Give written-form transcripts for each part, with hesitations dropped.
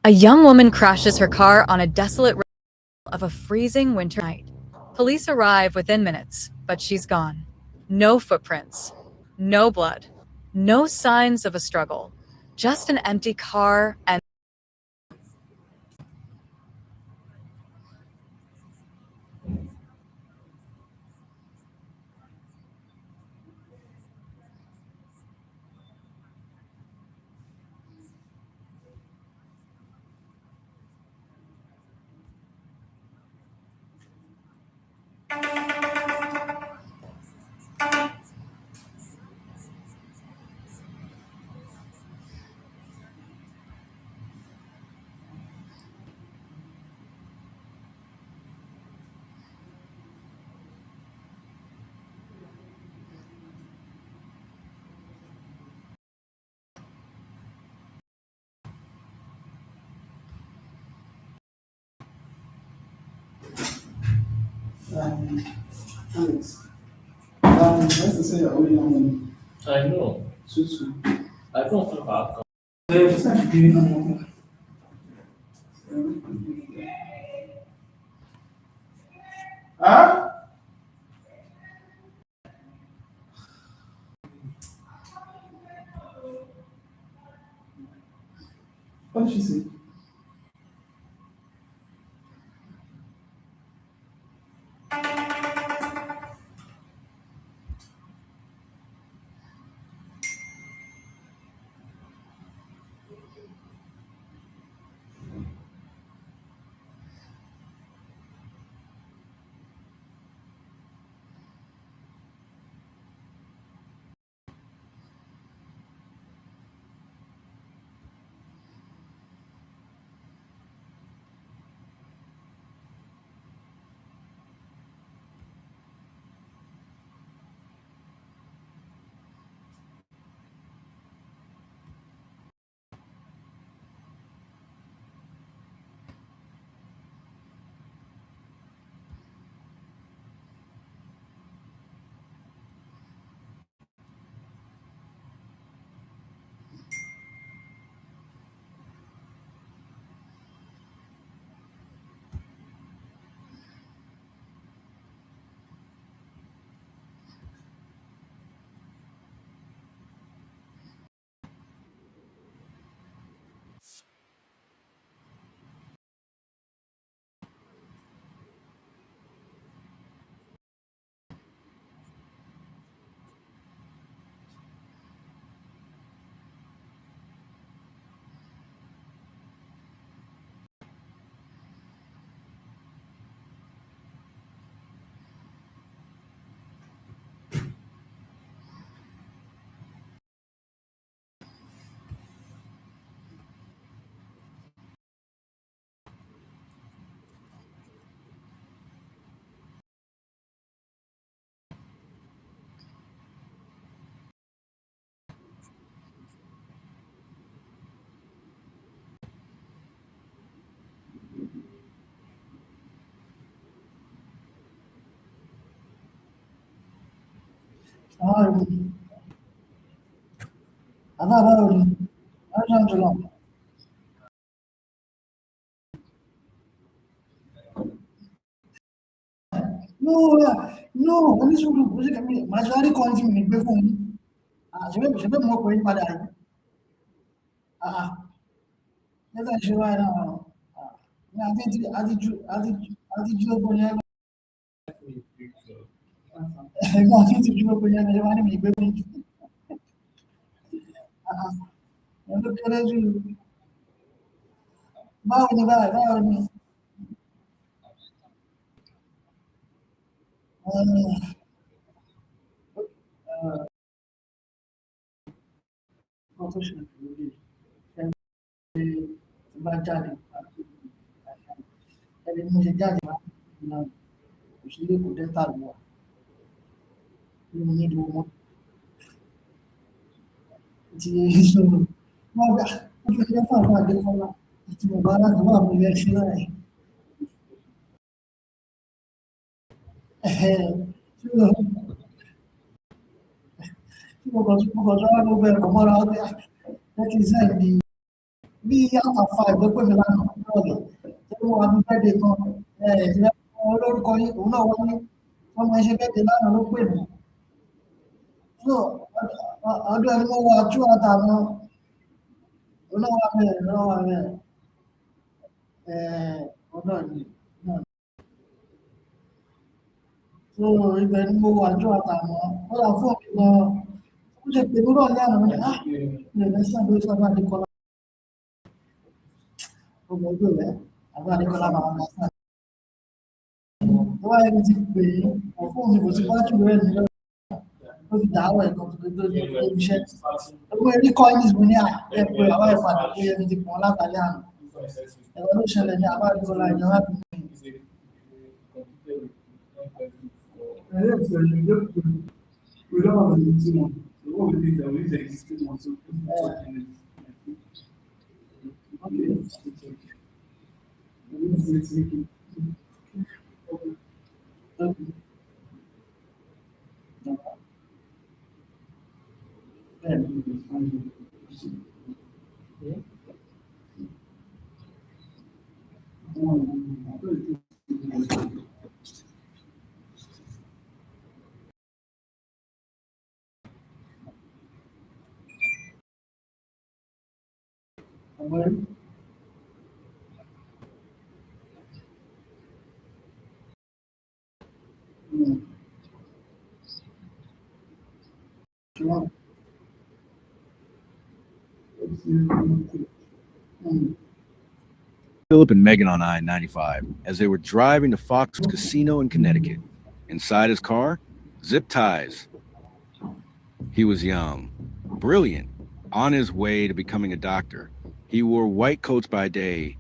A young woman crashes her car on a desolate road of a freezing winter night. Police arrive within minutes, but she's gone. No footprints, no blood, no signs of a struggle, just an empty car and Alex, let's just say you're only on I know. Susu. I don't feel bad. It's not doing on Huh? What did she say? No, no, only should do. Majority calling me before me. Je vais more going para aí. Never should I know. I did you open No, I did you open your money me. Look at you. Bow in the back, bow in the professional. Bajadi. Ele não se já não. O Chile poder estar boa. Não need uma de isso. Mas o que eu falar de falar. Se não vai lá, não vai me ver né? Se eu gosto de ver como ela é que zende. bí àtàfà ìlú pè mí lánàá lọ́ọ̀lẹ̀ tí wọ́n wá ní bẹ́ẹ̀dẹ̀ kan ìṣẹ̀lẹ̀ olórúkọ yìí òun náà wọ́n ní wọ́n máa ń ṣe bẹ́ẹ̀dẹ̀ lánàá ló pè mí so ọdún ẹni mo wà tú àtàwọn òun náà wà bẹ́ẹ̀ náà wà bẹ́ẹ̀ ọdún ẹni náà so ibẹ̀ ni mo wà tú àtàwọn ó yà fún mi gan ó ṣe pè mí lọ́ọ̀lẹ́ àná mi mi ò ní sábẹ́ sábà ní kọ́lá ọmọ ọdún rẹ̀ àbúrò àdékọ́lá máa ń gbà wọ́n ẹni ti pè é ọ̀fún mi kò sí bájú rẹ̀ nílẹ̀ ó fi dàárọ̀ ẹ̀kan tó tó ní iṣẹ́ ọgbọ́n ẹni kọ́ ẹni ìbò ní ẹ̀pẹ́ àwọn ìpàdé tó yẹ ti pọ̀ látàlẹ́ àná ẹ̀rọ ló ṣẹlẹ̀ ní àbúrò àdékọ́lá ìjọba bí Philip and Megan on I-95 as they were driving to Fox Casino in Connecticut. Inside his car, zip ties. He was young, brilliant, on his way to becoming a doctor. He wore white coats by day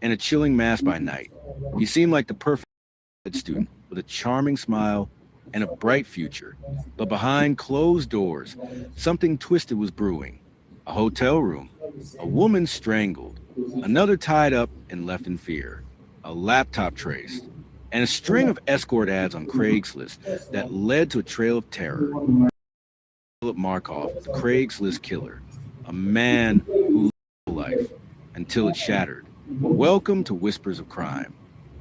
and a chilling mask by night. He seemed like the perfect student with a charming smile and a bright future. But behind closed doors, something twisted was brewing. A hotel room, a woman strangled, another tied up and left in fear, a laptop traced, and a string of escort ads on Craigslist that led to a trail of terror. Philip Markoff, the Craigslist killer, a man who lived life until it shattered. Welcome to Whispers of Crime.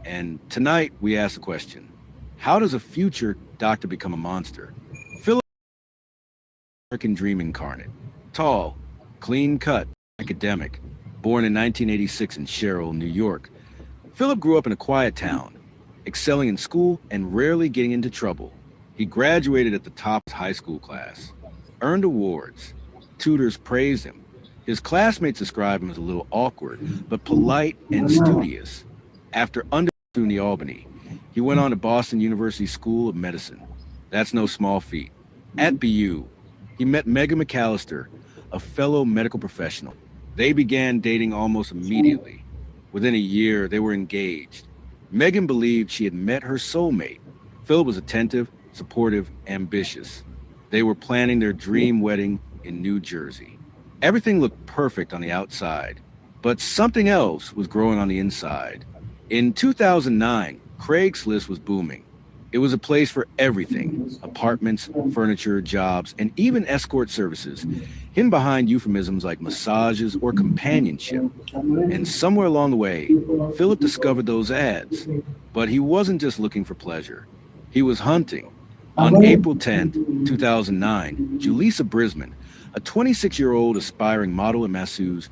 And tonight we ask the question, how does a future doctor become a monster? Philip, American dream incarnate, tall, clean cut, academic, born in 1986 in Sherrill, New York. Philip grew up in a quiet town, excelling in school and rarely getting into trouble. He graduated at the top of his high school class, earned awards. Tutors praised him. His classmates described him as a little awkward, but polite and studious. After undergraduate in the Albany, he went on to Boston University School of Medicine. That's no small feat. At BU, he met Megan McAllister, a fellow medical professional. They began dating almost immediately. Within a year, they were engaged. Megan believed she had met her soulmate. Philip was attentive, supportive, ambitious. They were planning their dream wedding in New Jersey. Everything looked perfect on the outside, but something else was growing on the inside. In 2009, Craigslist was booming. It was a place for everything: apartments, furniture, jobs, and even escort services, hidden behind euphemisms like massages or companionship. And somewhere along the way, Philip discovered those ads. But he wasn't just looking for pleasure. He was hunting. On April 10th, 2009, Julissa Brisman, a 26-year-old aspiring model and masseuse,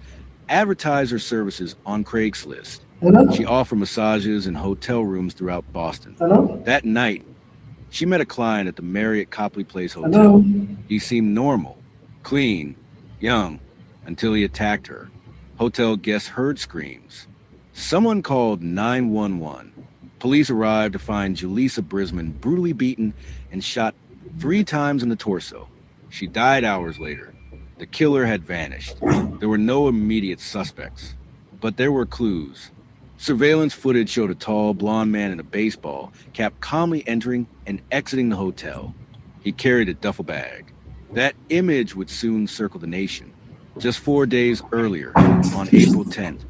advertised her services on Craigslist. She offered massages in hotel rooms throughout Boston. That night, she met a client at the Marriott Copley Place Hotel. He seemed normal, clean, young, until he attacked her. Hotel guests heard screams. Someone called 911. Police arrived to find Julissa Brisman brutally beaten and shot 3 times in the torso. She died hours later. The killer had vanished. There were no immediate suspects, but there were clues. Surveillance footage showed a tall, blonde man in a baseball cap calmly entering and exiting the hotel. He carried a duffel bag. That image would soon circle the nation. Just 4 days earlier, on April 10th,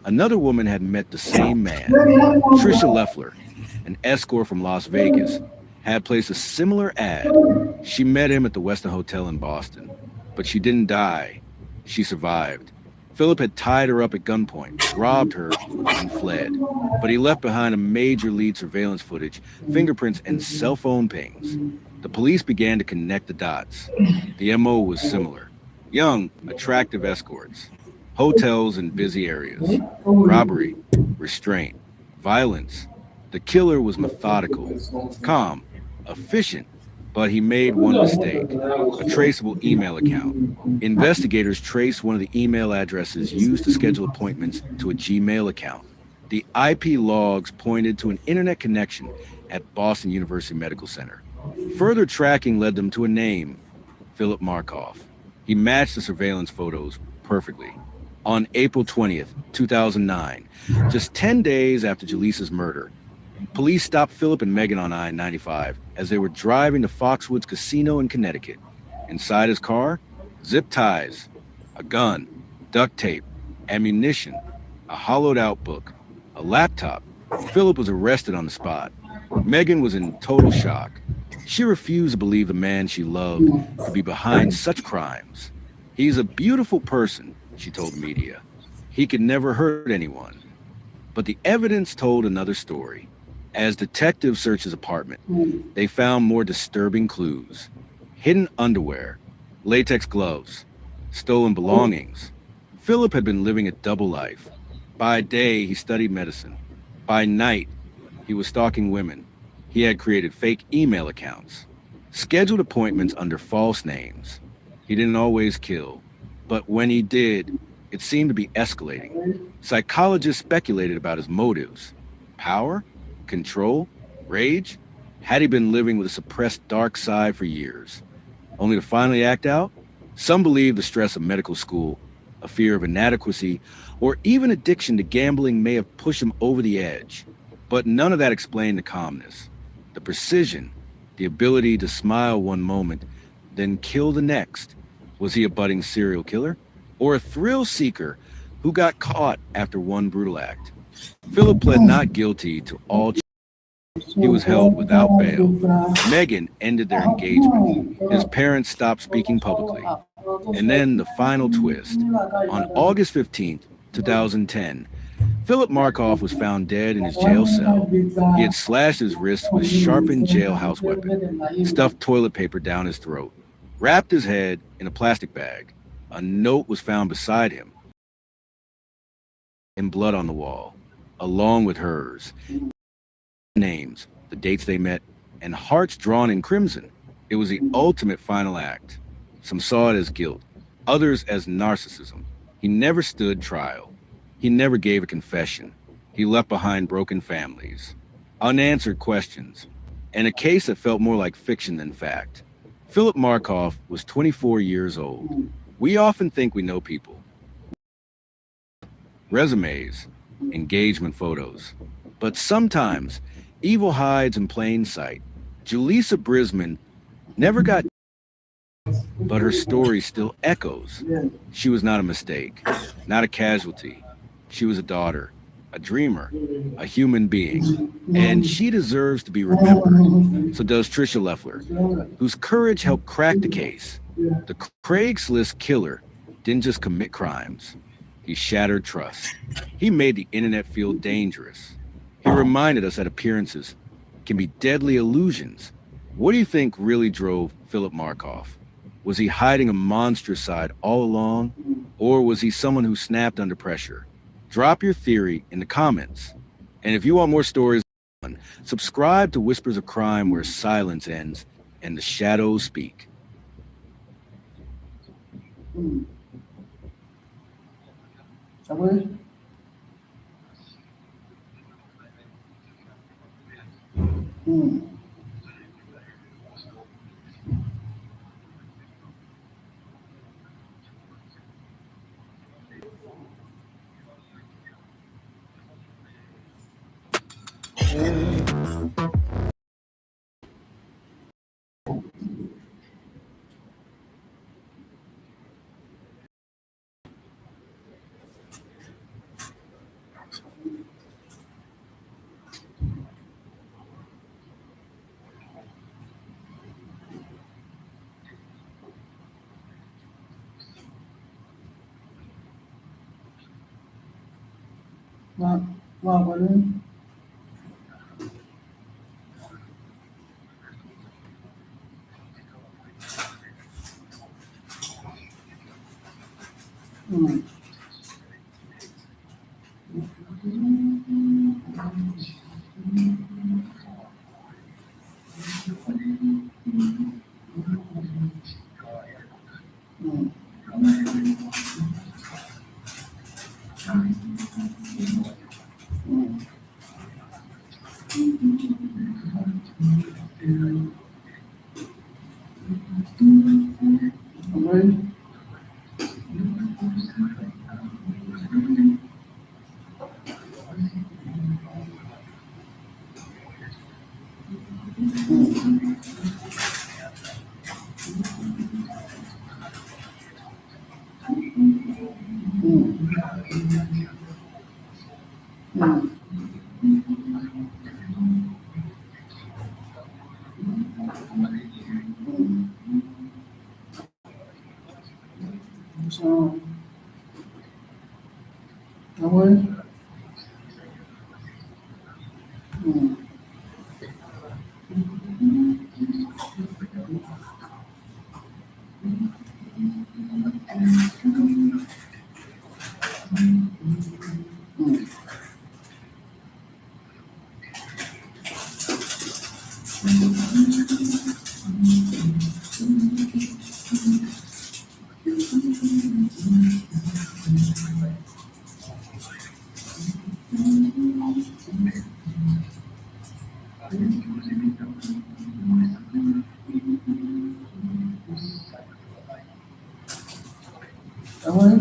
another woman had met the same man. Trisha Leffler, an escort from Las Vegas, had placed a similar ad. She met him at the Westin Hotel in Boston, but she didn't die. She survived. Philip had tied her up at gunpoint, robbed her, and fled. But he left behind a major lead surveillance footage, fingerprints, and cell phone pings. The police began to connect the dots. The MO was similar. Young, attractive escorts, hotels in busy areas, robbery, restraint, violence. The killer was methodical, calm, efficient, but he made one mistake: a traceable email account. Investigators traced one of the email addresses used to schedule appointments to a Gmail account. The IP logs pointed to an internet connection at Boston University Medical Center. Further tracking led them to a name: Philip Markoff. He matched the surveillance photos perfectly. On April 20th, 2009, just 10 days after Jaleesa's murder, police stopped Philip and Megan on I-95 as they were driving to Foxwoods Casino in Connecticut. Inside his car, zip ties, a gun, duct tape, ammunition, a hollowed-out book, a laptop. Philip was arrested on the spot. Megan was in total shock. She refused to believe the man she loved could be behind such crimes. "He's a beautiful person," she told the media. "He could never hurt anyone." But the evidence told another story. As detectives searched his apartment, they found more disturbing clues: hidden underwear, latex gloves, stolen belongings. Philip had been living a double life. By day, he studied medicine. By night, he was stalking women. He had created fake email accounts, scheduled appointments under false names. He didn't always kill, but when he did, it seemed to be escalating. Psychologists speculated about his motives: power, control, rage. Had he been living with a suppressed dark side for years, only to finally act out? Some believe the stress of medical school, a fear of inadequacy, or even addiction to gambling may have pushed him over the edge. But none of that explained the calmness, the precision, the ability to smile one moment, then kill the next. Was he a budding serial killer, or a thrill seeker who got caught after one brutal act? Philip pled not guilty to all. He was held without bail. Megan ended their engagement. His parents stopped speaking publicly. And then the final twist. On August 15th, 2010, Philip Markoff was found dead in his jail cell. He had slashed his wrists with a sharpened jailhouse weapon, stuffed toilet paper down his throat, wrapped his head in a plastic bag. A note was found beside him, in blood on the wall, along with hers. Names, the dates they met, and hearts drawn in crimson. It was the ultimate final act. Some saw it as guilt, others as narcissism. He never stood trial. He never gave a confession. He left behind broken families, unanswered questions, and a case that felt more like fiction than fact. Philip Markoff was 24 years old. We often think we know people. Resumes, engagement photos. But sometimes, evil hides in plain sight. Julissa Brisman never got, but her story still echoes. She was not a mistake, not a casualty. She was a daughter, a dreamer, a human being, and she deserves to be remembered. So does Tricia Leffler, whose courage helped crack the case. The Craigslist killer didn't just commit crimes. He shattered trust. He made the internet feel dangerous. He reminded us that appearances can be deadly illusions. What do you think really drove Philip Markoff? Was he hiding a monstrous side all along, or was he someone who snapped under pressure? Drop your theory in the comments. And if you want more stories, subscribe to Whispers of Crime, where silence ends and the shadows speak. wà pẹ̀lú ọ̀rẹ́ sọ ọ̀rẹ́ ọ̀rẹ́